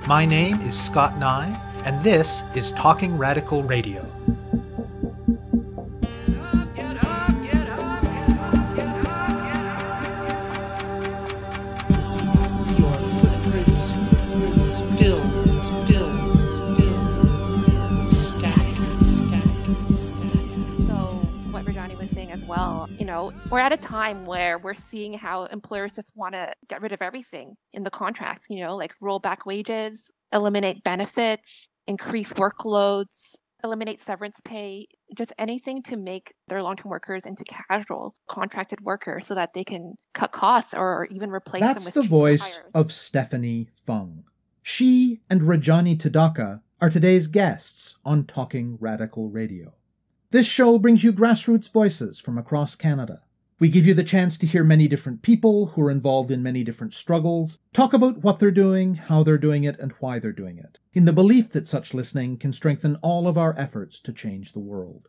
My name is Scott Neigh, and this is Talking Radical Radio. We're at a time where we're seeing how employers just want to get rid of everything in the contracts, like roll back wages, eliminate benefits, increase workloads, eliminate severance pay, just anything to make their long-term workers into casual contracted workers so that they can cut costs or even replace them with That's the voice hires. of Stephanie Fung. She and Rajani Tadaka are today's guests on Talking Radical Radio. This show brings you grassroots voices from across Canada. We give you the chance to hear many different people who are involved in many different struggles, talk about what they're doing, how they're doing it, and why they're doing it, in the belief that such listening can strengthen all of our efforts to change the world.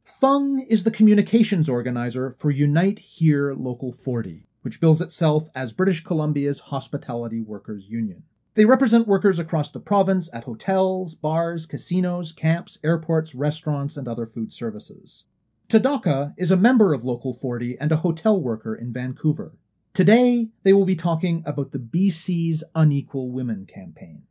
Fung is the communications organizer for Unite Here Local 40, which bills itself as British Columbia's Hospitality Workers Union. They represent workers across the province at hotels, bars, casinos, camps, airports, restaurants, and other food services. Tadaka is a member of Local 40 and a hotel worker in Vancouver. Today, they will be talking about the BC's Unequal Women campaign.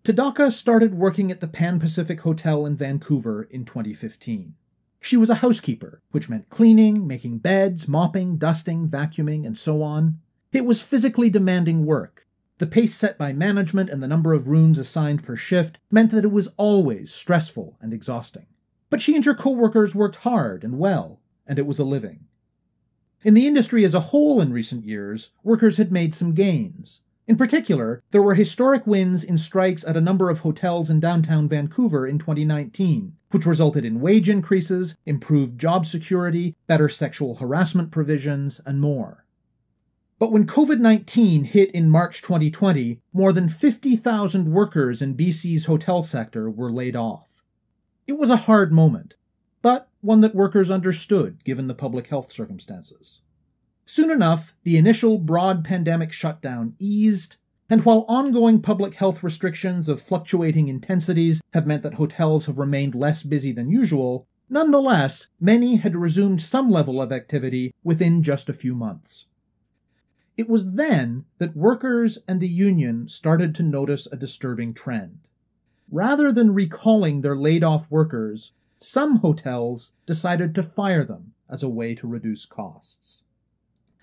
Tadaka started working at the Pan Pacific Hotel in Vancouver in 2015. She was a housekeeper, which meant cleaning, making beds, mopping, dusting, vacuuming, and so on. It was physically demanding work. The pace set by management and the number of rooms assigned per shift meant that it was always stressful and exhausting. But she and her co-workers worked hard and well, and it was a living. In the industry as a whole in recent years, workers had made some gains. In particular, there were historic wins in strikes at a number of hotels in downtown Vancouver in 2019, which resulted in wage increases, improved job security, better sexual harassment provisions, and more. But when COVID-19 hit in March 2020, more than 50,000 workers in BC's hotel sector were laid off. It was a hard moment, but one that workers understood given the public health circumstances. Soon enough, the initial broad pandemic shutdown eased, and while ongoing public health restrictions of fluctuating intensities have meant that hotels have remained less busy than usual, nonetheless, many had resumed some level of activity within just a few months. It was then that workers and the union started to notice a disturbing trend. Rather than recalling their laid-off workers, some hotels decided to fire them as a way to reduce costs.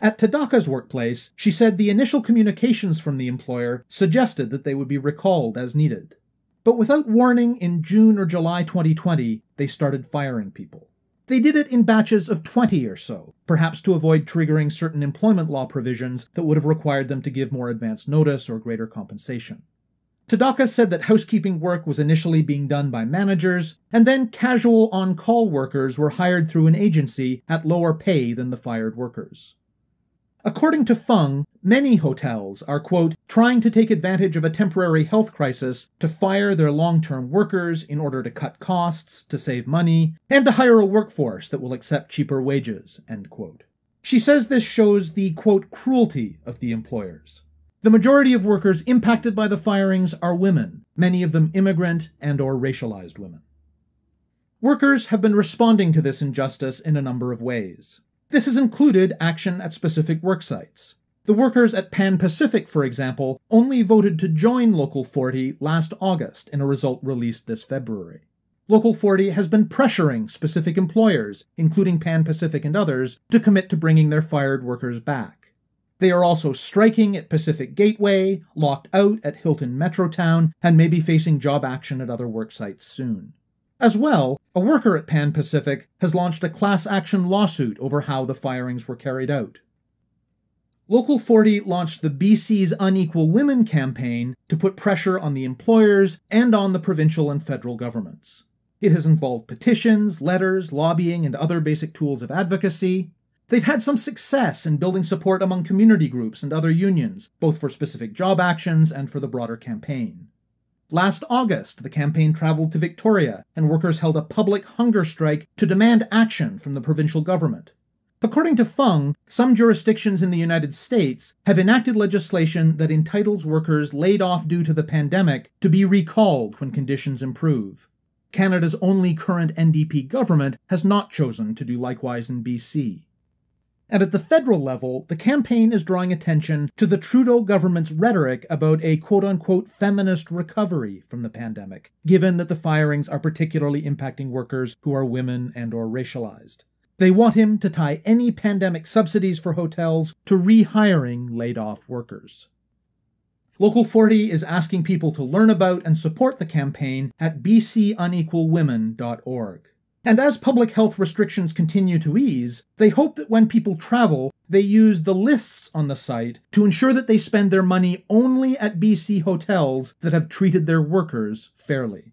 At Tadaka's workplace, she said the initial communications from the employer suggested that they would be recalled as needed. But without warning, in June or July 2020, they started firing people. They did it in batches of 20 or so, perhaps to avoid triggering certain employment law provisions that would have required them to give more advance notice or greater compensation. Tadaka said that housekeeping work was initially being done by managers, and then casual on-call workers were hired through an agency at lower pay than the fired workers. According to Fung, many hotels are, quote, trying to take advantage of a temporary health crisis to fire their long-term workers in order to cut costs, to save money, and to hire a workforce that will accept cheaper wages, end quote. She says this shows the, quote, cruelty of the employers. The majority of workers impacted by the firings are women, many of them immigrant and or racialized women. Workers have been responding to this injustice in a number of ways. This has included action at specific work sites. The workers at Pan Pacific, for example, only voted to join Local 40 last August in a result released this February. Local 40 has been pressuring specific employers, including Pan Pacific and others, to commit to bringing their fired workers back. They are also striking at Pacific Gateway, locked out at Hilton Metrotown, and may be facing job action at other work sites soon. As well, a worker at Pan Pacific has launched a class action lawsuit over how the firings were carried out. Local 40 launched the BC's Unequal Women campaign to put pressure on the employers and on the provincial and federal governments. It has involved petitions, letters, lobbying, and other basic tools of advocacy. They've had some success in building support among community groups and other unions, both for specific job actions and for the broader campaign. Last August, the campaign traveled to Victoria, and workers held a public hunger strike to demand action from the provincial government. According to Fung, some jurisdictions in the United States have enacted legislation that entitles workers laid off due to the pandemic to be recalled when conditions improve. Canada's only current NDP government has not chosen to do likewise in BC. And at the federal level, the campaign is drawing attention to the Trudeau government's rhetoric about a quote-unquote feminist recovery from the pandemic, given that the firings are particularly impacting workers who are women and or racialized. They want him to tie any pandemic subsidies for hotels to rehiring laid-off workers. Local 40 is asking people to learn about and support the campaign at bcunequalwomen.org. And as public health restrictions continue to ease, they hope that when people travel, they use the lists on the site to ensure that they spend their money only at BC hotels that have treated their workers fairly.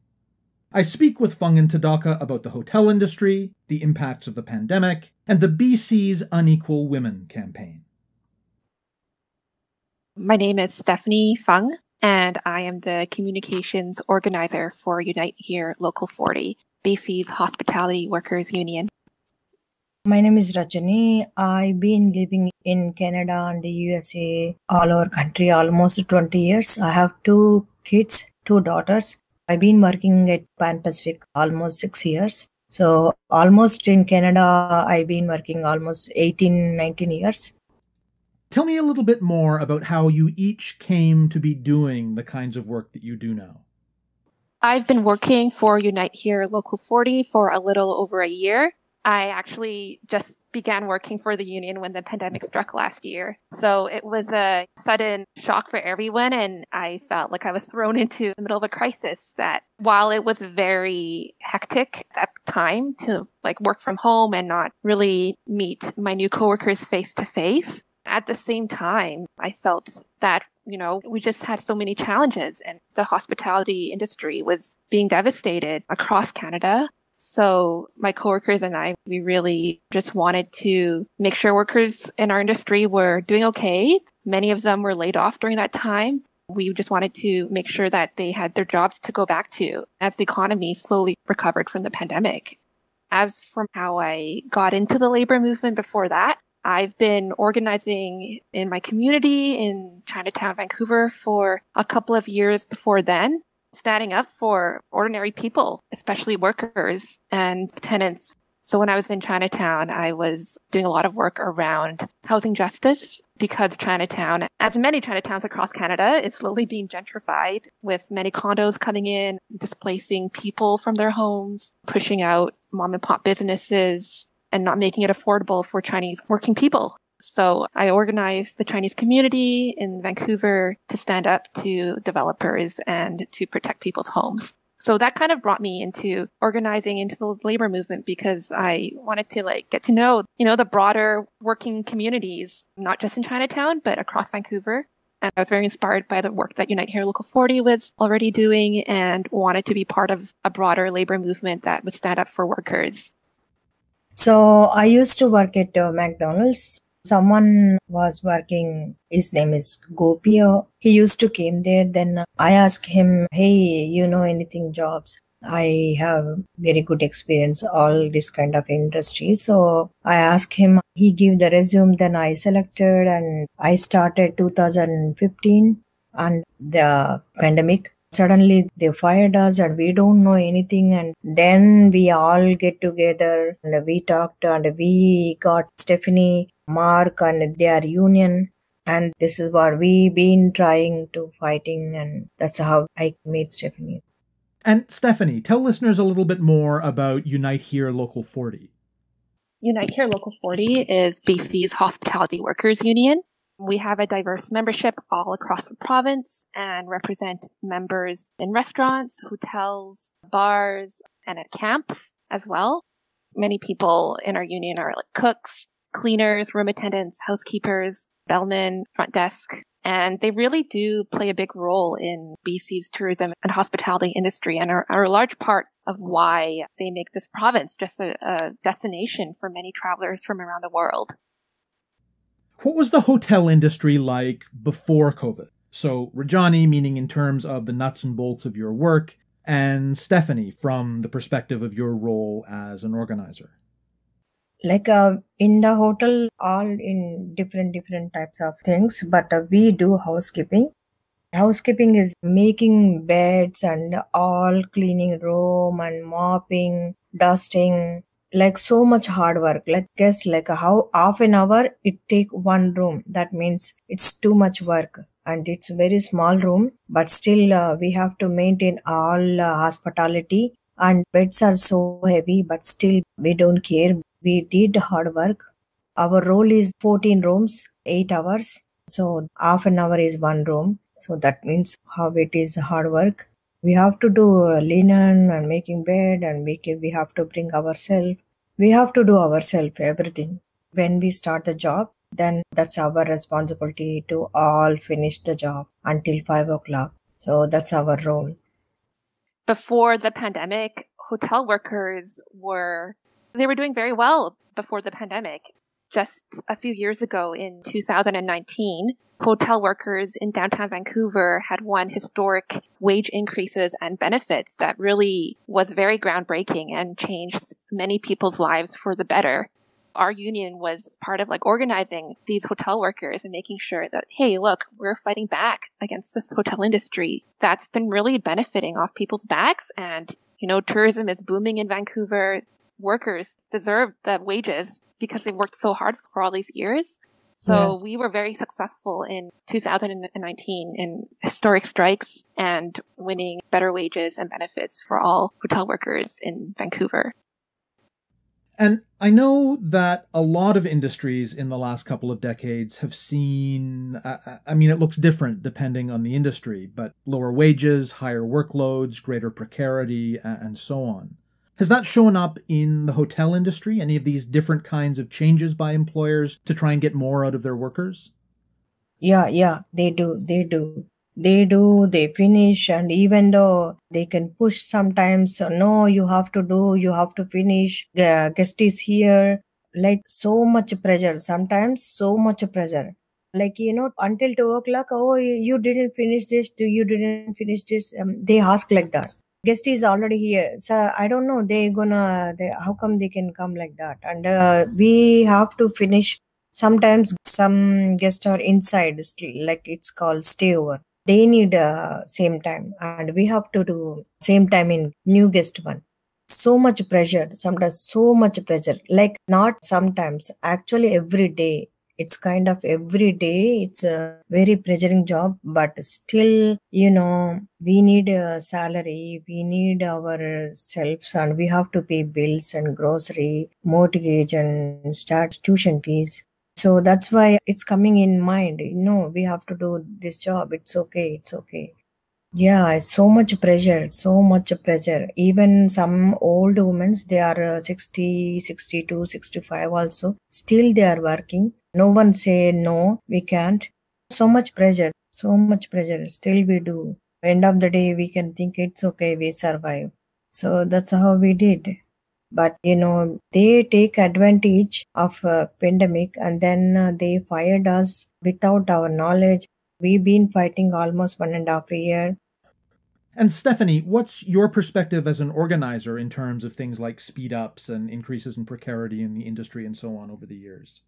I speak with Fung and Tadaka about the hotel industry, the impacts of the pandemic, and the BC's Unequal Women campaign. My name is Stephanie Fung, and I am the communications organizer for Unite Here Local 40, BC's Hospitality Workers Union. My name is Rajani. I've been living in Canada and the USA, all over country, almost 20 years. I have 2 kids, 2 daughters. I've been working at Pan Pacific almost 6 years. So almost in Canada, I've been working almost 18, 19 years. Tell me a little bit more about how you each came to be doing the kinds of work that you do now. I've been working for Unite Here Local 40 for a little over a year. I actually just began working for the union when the pandemic struck last year. So it was a sudden shock for everyone, and I felt like I was thrown into the middle of a crisis that while it was very hectic at the time to work from home and not really meet my new coworkers face to face, at the same time, I felt that we just had so many challenges and the hospitality industry was being devastated across Canada. So my coworkers and I, we really just wanted to make sure workers in our industry were doing okay. Many of them were laid off during that time. We just wanted to make sure that they had their jobs to go back to as the economy slowly recovered from the pandemic. As from how I got into the labor movement before that, I've been organizing in my community in Chinatown, Vancouver for a couple of years before then, standing up for ordinary people, especially workers and tenants. So when I was in Chinatown, I was doing a lot of work around housing justice because Chinatown, as many Chinatowns across Canada, is slowly being gentrified with many condos coming in, displacing people from their homes, pushing out mom and pop businesses, and not making it affordable for Chinese working people. So I organized the Chinese community in Vancouver to stand up to developers and to protect people's homes. So that kind of brought me into organizing into the labor movement because I wanted to get to know, the broader working communities, not just in Chinatown, but across Vancouver. And I was very inspired by the work that Unite Here Local 40 was already doing and wanted to be part of a broader labor movement that would stand up for workers. So I used to work at McDonald's. Someone was working, his name is Gopi. He used to came there. Then I asked him, hey, you know anything jobs? I have very good experience, all this kind of industry. So I asked him, he gave the resume, then I selected and I started 2015 and the pandemic. Suddenly they fired us and we don't know anything. And then we all get together and we talked and we got Stephanie, Mark and their union. And this is what we've been trying to fighting. And that's how I made Stephanie. And Stephanie, tell listeners a little bit more about Unite Here Local 40. Unite Here Local 40 is BC's Hospitality Workers Union. We have a diverse membership all across the province and represent members in restaurants, hotels, bars, and at camps as well. Many people in our union are cooks, cleaners, room attendants, housekeepers, bellmen, front desk, and they really do play a big role in BC's tourism and hospitality industry and are a large part of why they make this province just a destination for many travelers from around the world. What was the hotel industry like before COVID? So Rajani, meaning in terms of the nuts and bolts of your work, and Stephanie from the perspective of your role as an organizer. Like in the hotel, all in different types of things, but we do housekeeping. Housekeeping is making beds and all, cleaning room and mopping, dusting, like so much hard work. Like guess like how half an hour it take one room. That means it's too much work, and it's a very small room, but still we have to maintain all hospitality, and beds are so heavy, but still we don't care. We did hard work. Our role is 14 rooms, 8 hours. So half an hour is one room. So that means how it is hard work. We have to do linen and making bed, and we have to bring ourselves. We have to do ourselves everything. When we start the job, then that's our responsibility to all finish the job until 5 o'clock. So that's our role. Before the pandemic, hotel workers they were doing very well before the pandemic. Just a few years ago in 2019, hotel workers in downtown Vancouver had won historic wage increases and benefits that really was very groundbreaking and changed many people's lives for the better. Our union was part of organizing these hotel workers and making sure that, hey, look, we're fighting back against this hotel industry that's been really benefiting off people's backs. And, tourism is booming in Vancouver. Workers deserve the wages because they've worked so hard for all these years. So we were very successful in 2019 in historic strikes and winning better wages and benefits for all hotel workers in Vancouver. And I know that a lot of industries in the last couple of decades have seen, it looks different depending on the industry, but lower wages, higher workloads, greater precarity, and so on. Has that shown up in the hotel industry? Any of these different kinds of changes by employers to try and get more out of their workers? Yeah, they do. They finish, and even though they can push sometimes, no, you have to finish, guest is here, like so much pressure, sometimes so much pressure. Like, until 2 o'clock, oh, you didn't finish this, they ask like that. Guest is already here, so I don't know, how come they can come like that? And we have to finish. Sometimes some guests are inside still, like it's called stayover. They need same time, and we have to do same time in new guest one. So much pressure, sometimes so much pressure. Like not sometimes, actually every day. It's kind of every day. It's a very pressuring job, but still, we need a salary. We need ourselves, and we have to pay bills and grocery, mortgage, and start tuition fees. So that's why it's coming in mind. We have to do this job. It's okay. Yeah, so much pressure. Even some old women, they are 60, 62, 65 also. Still they are working. No one say, no, we can't. So much pressure. Still we do. End of the day, we can think it's okay, we survive. So that's how we did. But, they take advantage of a pandemic, and then they fired us without our knowledge. We've been fighting almost 1.5 years. And Stephanie, what's your perspective as an organizer in terms of things like speed-ups and increases in precarity in the industry and so on over the years?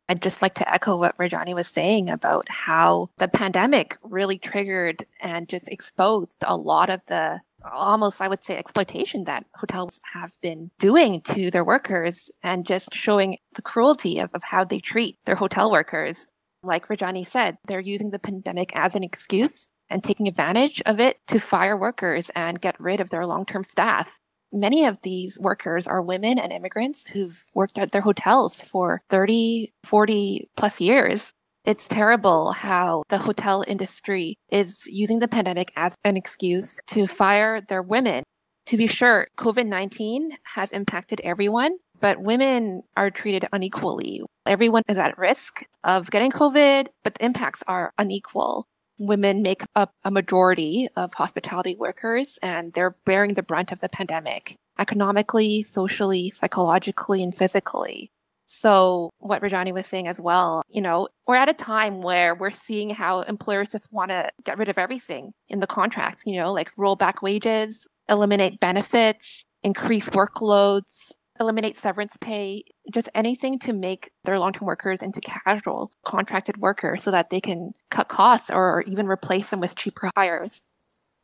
I'd just like to echo what Rajani was saying about how the pandemic really triggered and just exposed a lot of the almost, I would say, exploitation that hotels have been doing to their workers, and just showing the cruelty of how they treat their hotel workers. Like Rajani said, they're using the pandemic as an excuse and taking advantage of it to fire workers and get rid of their long-term staff. Many of these workers are women and immigrants who've worked at their hotels for 30, 40 plus years. It's terrible how the hotel industry is using the pandemic as an excuse to fire their women. To be sure, COVID-19 has impacted everyone, but women are treated unequally. Everyone is at risk of getting COVID, but the impacts are unequal. Women make up a majority of hospitality workers, and they're bearing the brunt of the pandemic, economically, socially, psychologically, and physically. So what Rajani was saying as well, we're at a time where we're seeing how employers just want to get rid of everything in the contracts, like roll back wages, eliminate benefits, increase workloads, eliminate severance pay, just anything to make their long-term workers into casual contracted workers so that they can cut costs or even replace them with cheaper hires.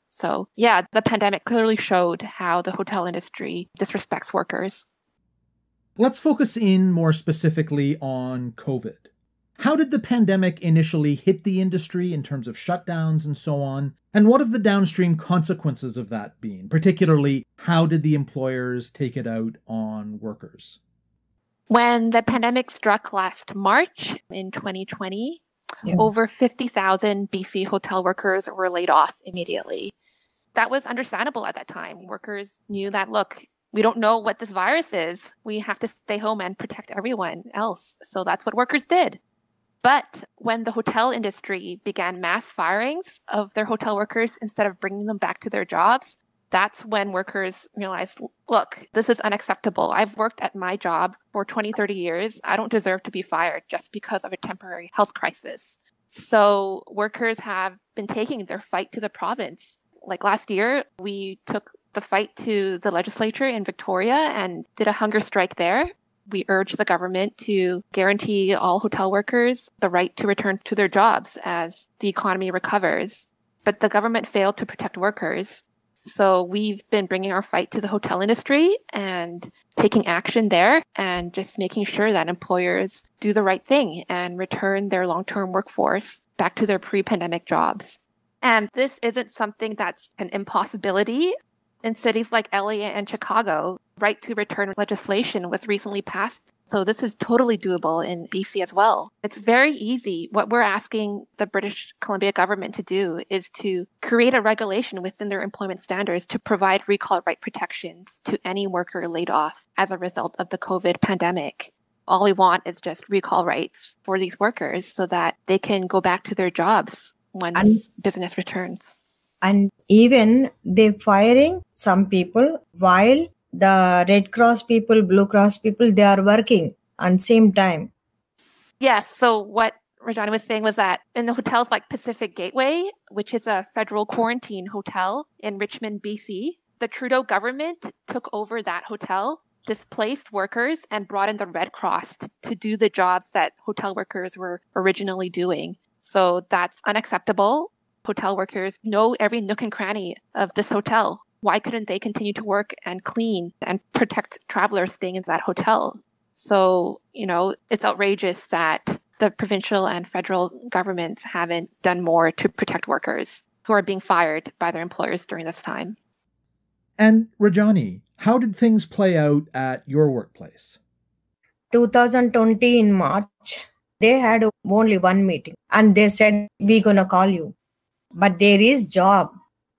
So yeah, the pandemic clearly showed how the hotel industry disrespects workers. Let's focus in more specifically on COVID. How did the pandemic initially hit the industry in terms of shutdowns and so on? And what have the downstream consequences of that been? Particularly, how did the employers take it out on workers? When the pandemic struck last March in 2020, over 50,000 BC hotel workers were laid off immediately. That was understandable at that time. Workers knew that, look, we don't know what this virus is. We have to stay home and protect everyone else. So that's what workers did. But when the hotel industry began mass firings of their hotel workers instead of bringing them back to their jobs, that's when workers realized, look, this is unacceptable. I've worked at my job for 20, 30 years. I don't deserve to be fired just because of a temporary health crisis. So workers have been taking their fight to the province. Like last year, we took the fight to the legislature in Victoria and did a hunger strike there. We urged the government to guarantee all hotel workers the right to return to their jobs as the economy recovers. But the government failed to protect workers. So we've been bringing our fight to the hotel industry and taking action there and just making sure that employers do the right thing and return their long-term workforce back to their pre-pandemic jobs. And this isn't something that's an impossibility. In cities like LA and Chicago, right to return legislation was recently passed. So this is totally doable in BC as well. It's very easy. What we're asking the British Columbia government to do is to create a regulation within their employment standards to provide recall right protections to any worker laid off as a result of the COVID pandemic. All we want is just recall rights for these workers so that they can go back to their jobs once business returns. And even they're firing some people while the Red Cross people, Blue Cross people, they are working at same time. Yes. So what Rajani was saying was that in the hotels like Pacific Gateway, which is a federal quarantine hotel in Richmond, BC, the Trudeau government took over that hotel, displaced workers, and brought in the Red Cross to do the jobs that hotel workers were originally doing. So that's unacceptable. Hotel workers know every nook and cranny of this hotel. Why couldn't they continue to work and clean and protect travelers staying in that hotel? So, it's outrageous that the provincial and federal governments haven't done more to protect workers who are being fired by their employers during this time. And Rajani, how did things play out at your workplace? 2020 in March, they had only one meeting and they said, we're going to call you. But there is job.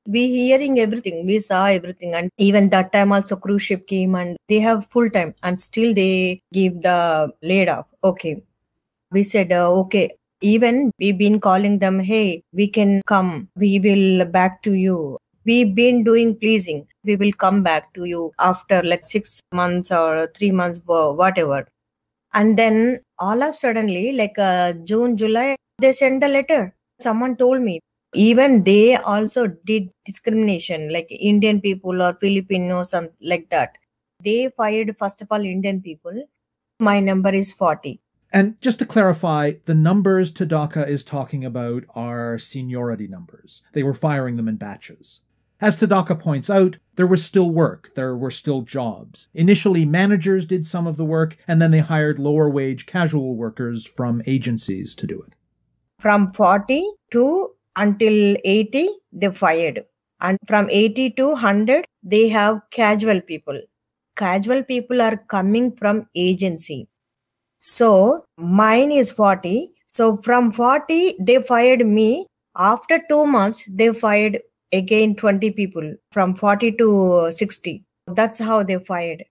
We hearing everything. We saw everything. And even that time also cruise ship came and they have full time and still they give the laid off. Okay. We said, okay. Even we've been calling them, hey, we can come. We will back to you. We've been doing pleasing. We will come back to you after like 6 months or 3 months, whatever. And then all of suddenly, like June, July, they sent the letter. Someone told me. Even they also did discrimination, like Indian people or Filipino, something like that. They fired, first of all, Indian people. My number is 40. And just to clarify, the numbers Tadaka is talking about are seniority numbers. They were firing them in batches. As Tadaka points out, there was still work. There were still jobs. Initially, managers did some of the work, and then they hired lower-wage casual workers from agencies to do it. From 40 to until 80, they fired. And from 80 to 100, they have casual people. Casual people are coming from agency. So mine is 40. So from 40, they fired me. After 2 months, they fired again 20 people from 40 to 60. That's how they fired.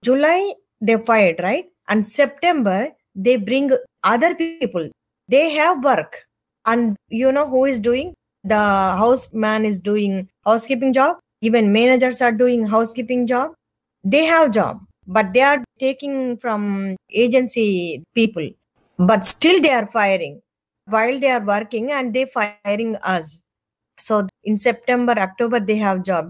July, they fired, right? And September, they bring other people. They have work. And you know who is doing? The houseman is doing housekeeping job. Even managers are doing housekeeping job. They have job, but they are taking from agency people. But still they are firing while they are working and they firing us. So in September, October, they have job.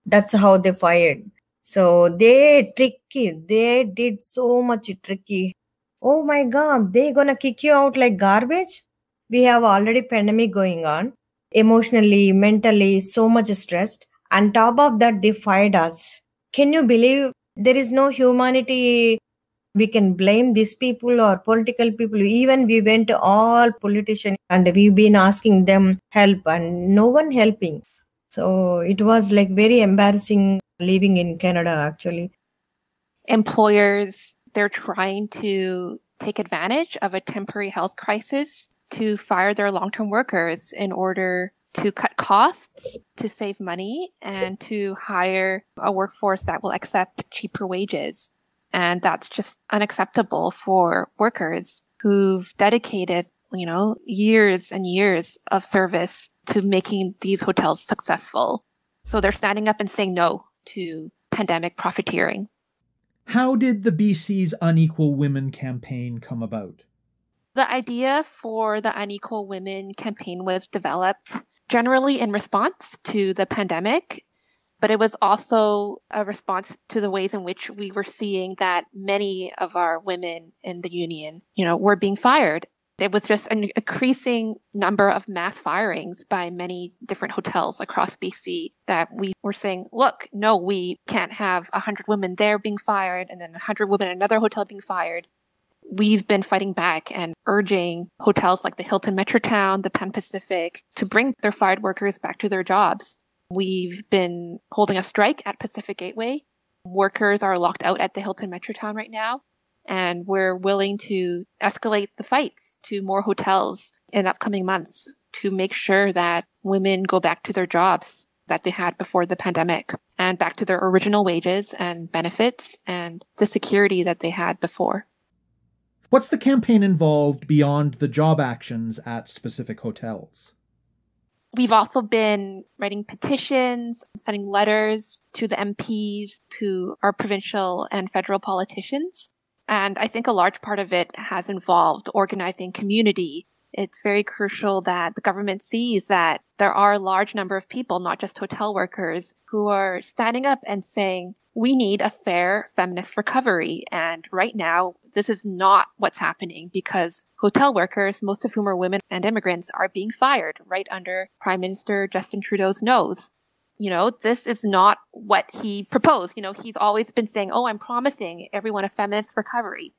That's how they fired. So they tricky. They did so much tricky. Oh my God, they gonna kick you out like garbage? We have already pandemic going on. Emotionally, mentally, so much stressed. On top of that, they fired us. Can you believe there is no humanity? We can blame these people or political people. Even we went to all politicians and we've been asking them help and no one helping. So it was like very embarrassing living in Canada actually. Employers, they're trying to take advantage of a temporary health crisis to fire their long-term workers in order to cut costs, to save money, and to hire a workforce that will accept cheaper wages. And that's just unacceptable for workers who've dedicated, years and years of service to making these hotels successful. So they're standing up and saying no to pandemic profiteering. How did the BC's Unequal Women campaign come about? The idea for the Unequal Women campaign was developed generally in response to the pandemic, but it was also a response to the ways in which we were seeing that many of our women in the union, were being fired. It was just an increasing number of mass firings by many different hotels across BC that we were saying, look, no, we can't have 100 women there being fired and then 100 women in another hotel being fired. We've been fighting back and urging hotels like the Hilton Metrotown, the Pan Pacific, to bring their fired workers back to their jobs. We've been holding a strike at Pacific Gateway. Workers are locked out at the Hilton Metrotown right now, and we're willing to escalate the fights to more hotels in upcoming months to make sure that women go back to their jobs that they had before the pandemic and back to their original wages and benefits and the security that they had before. What's the campaign involved beyond the job actions at specific hotels? We've also been writing petitions, sending letters to the MPs, to our provincial and federal politicians. And I think a large part of it has involved organizing community. It's very crucial that the government sees that there are a large number of people, not just hotel workers, who are standing up and saying, we need a fair feminist recovery. And right now, this is not what's happening because hotel workers, most of whom are women and immigrants, are being fired right under Prime Minister Justin Trudeau's nose. This is not what he proposed. He's always been saying, I'm promising everyone a feminist recovery.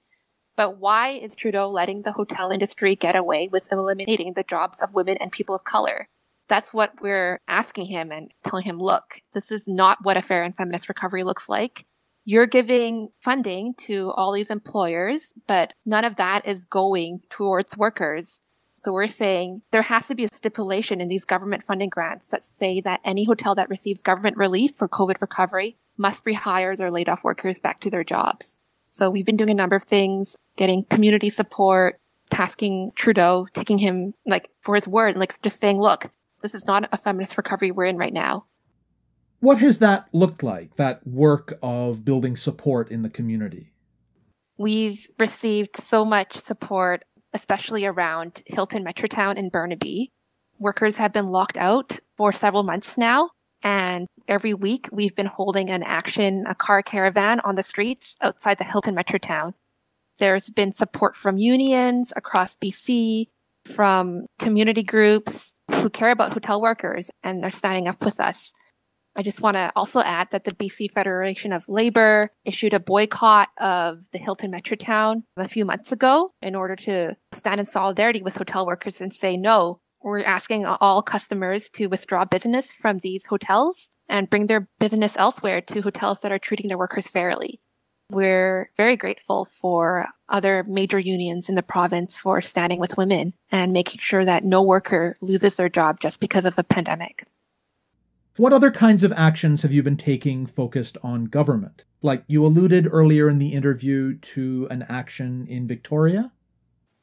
But why is Trudeau letting the hotel industry get away with eliminating the jobs of women and people of color? That's what we're asking him and telling him, look, this is not what a fair and feminist recovery looks like. You're giving funding to all these employers, but none of that is going towards workers. So we're saying there has to be a stipulation in these government funding grants that say that any hotel that receives government relief for COVID recovery must rehire their laid off workers back to their jobs. So we've been doing a number of things, getting community support, tasking Trudeau, taking him for his word, just saying, look, this is not a feminist recovery we're in right now. What has that looked like, that work of building support in the community? We've received so much support, especially around Hilton Metrotown in Burnaby. Workers have been locked out for several months now, and every week we've been holding a car caravan on the streets outside the Hilton Metrotown. There's been support from unions across BC, from community groups who care about hotel workers and are standing up with us. I just want to also add that the BC Federation of Labor issued a boycott of the Hilton Metrotown a few months ago in order to stand in solidarity with hotel workers and say, no, we're asking all customers to withdraw business from these hotels and bring their business elsewhere to hotels that are treating their workers fairly. We're very grateful for other major unions in the province for standing with women and making sure that no worker loses their job just because of a pandemic. What other kinds of actions have you been taking focused on government? Like you alluded earlier in the interview to an action in Victoria?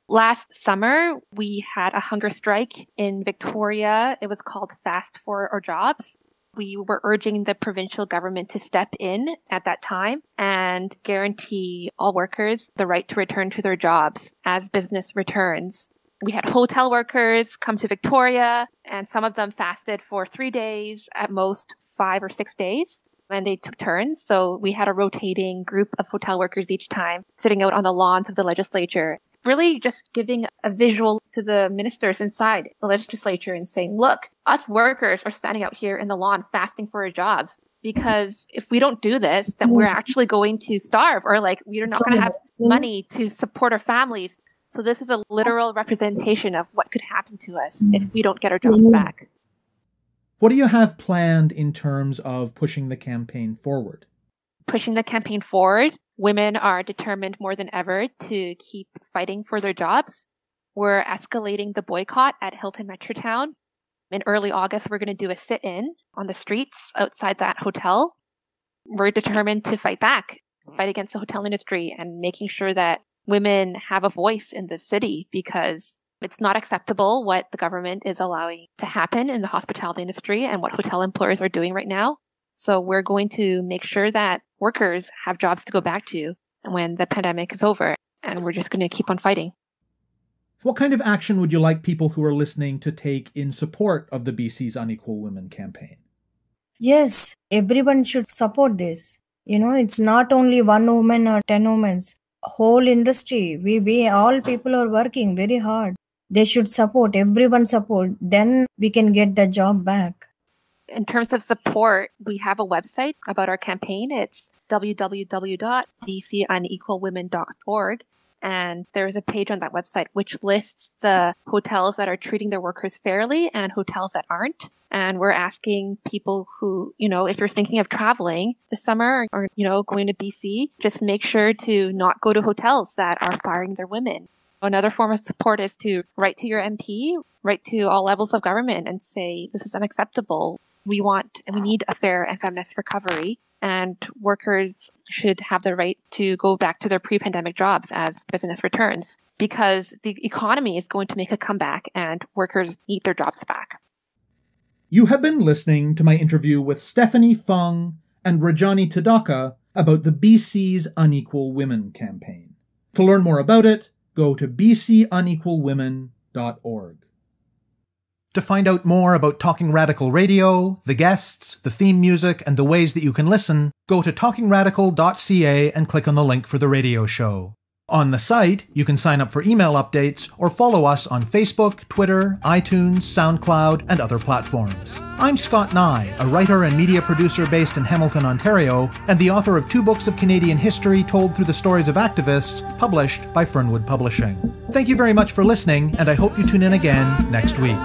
Last summer, we had a hunger strike in Victoria. It was called Fast for Our Jobs. We were urging the provincial government to step in at that time and guarantee all workers the right to return to their jobs as business returns. We had hotel workers come to Victoria, and some of them fasted for 3 days, at most 5 or 6 days. and they took turns. So we had a rotating group of hotel workers each time sitting out on the lawns of the legislature, really just giving a visual to the ministers inside the legislature and saying, look, us workers are standing out here in the lawn fasting for our jobs. Because if we don't do this, then we're actually going to starve, or like we're not going to have money to support our families. So this is a literal representation of what could happen to us if we don't get our jobs back. What do you have planned in terms of pushing the campaign forward? Pushing the campaign forward, women are determined more than ever to keep fighting for their jobs. We're escalating the boycott at Hilton Metrotown. In early August, we're going to do a sit-in on the streets outside that hotel. We're determined to fight back, fight against the hotel industry and making sure that women have a voice in the city, because it's not acceptable what the government is allowing to happen in the hospitality industry and what hotel employers are doing right now. So we're going to make sure that workers have jobs to go back to when the pandemic is over, and we're just going to keep on fighting. What kind of action would you like people who are listening to take in support of the BC's Unequal Women campaign? Yes, everyone should support this. It's not only one woman or 10 women. Whole industry, we all people are working very hard. They should support, everyone support. Then we can get the job back. In terms of support, we have a website about our campaign. It's www.bcunequalwomen.org. And there's a page on that website which lists the hotels that are treating their workers fairly and hotels that aren't. And we're asking people who, if you're thinking of traveling this summer or, going to BC, just make sure to not go to hotels that are firing their women. Another form of support is to write to your MP, write to all levels of government and say, this is unacceptable. We want and we need a fair and feminist recovery. And workers should have the right to go back to their pre-pandemic jobs as business returns, because the economy is going to make a comeback and workers need their jobs back. You have been listening to my interview with Stephanie Fung and Rajani Tadaka about the BC's Unequal Women campaign. To learn more about it, go to bcunequalwomen.org. To find out more about Talking Radical Radio, the guests, the theme music, and the ways that you can listen, go to talkingradical.ca and click on the link for the radio show. On the site, you can sign up for email updates or follow us on Facebook, Twitter, iTunes, SoundCloud, and other platforms. I'm Scott Neigh, a writer and media producer based in Hamilton, Ontario, and the author of 2 books of Canadian history told through the stories of activists, published by Fernwood Publishing. Thank you very much for listening, and I hope you tune in again next week.